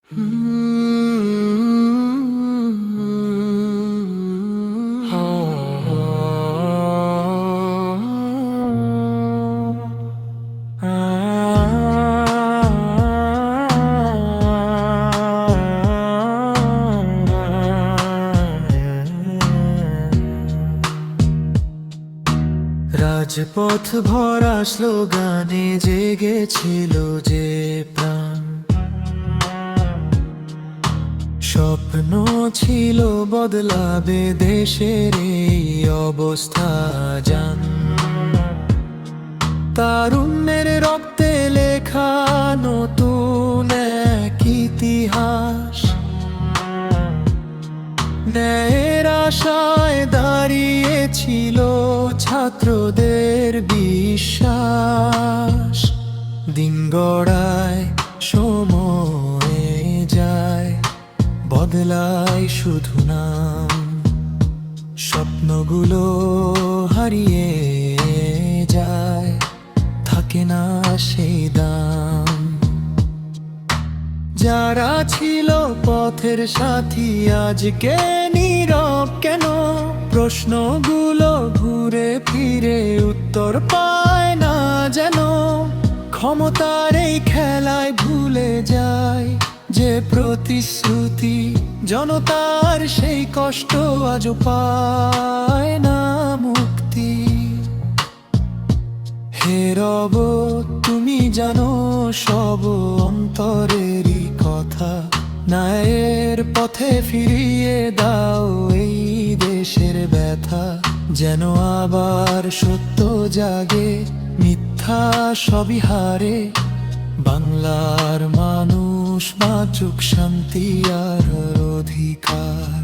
রাজপথ ভরা স্লোগানে জেগেছিল যে প্রাণ, স্বপ্ন ছিল বদলাবে দেশের এই অবস্থা। জান তারুণ্যের রক্তে লেখা নতুন এক ইতিহাস, ন্যায়ের আশায় দাঁড়িয়েছিল ছাত্রদের বিশ্বাস। দিন গড়ায় সময়ে যায়, বদলায় শুধু নাম, স্বপ্নগুলো হারিয়ে যায়, থাকে না সেই দাম। যারা ছিল পথের সাথী আজকে নীরব কেন? প্রশ্নগুলো ঘুরে ফিরে উত্তর পায় না যেন। ক্ষমতার এই খেলায় ভুলে যায় যে প্রতিশ্রুতি, জনতার সেই কষ্ট আজও পায় না মুক্তি। হে রব, তুমি জানো সব অন্তরেরই কথা, ন্যায়ের পথে ফিরিয়ে দাও এই দেশের ব্যথা। যেন আবার সত্য জাগে, মিথ্যা সবই হারে, বাংলার মানুষ বাঁচুক শান্তি আর অধিকার।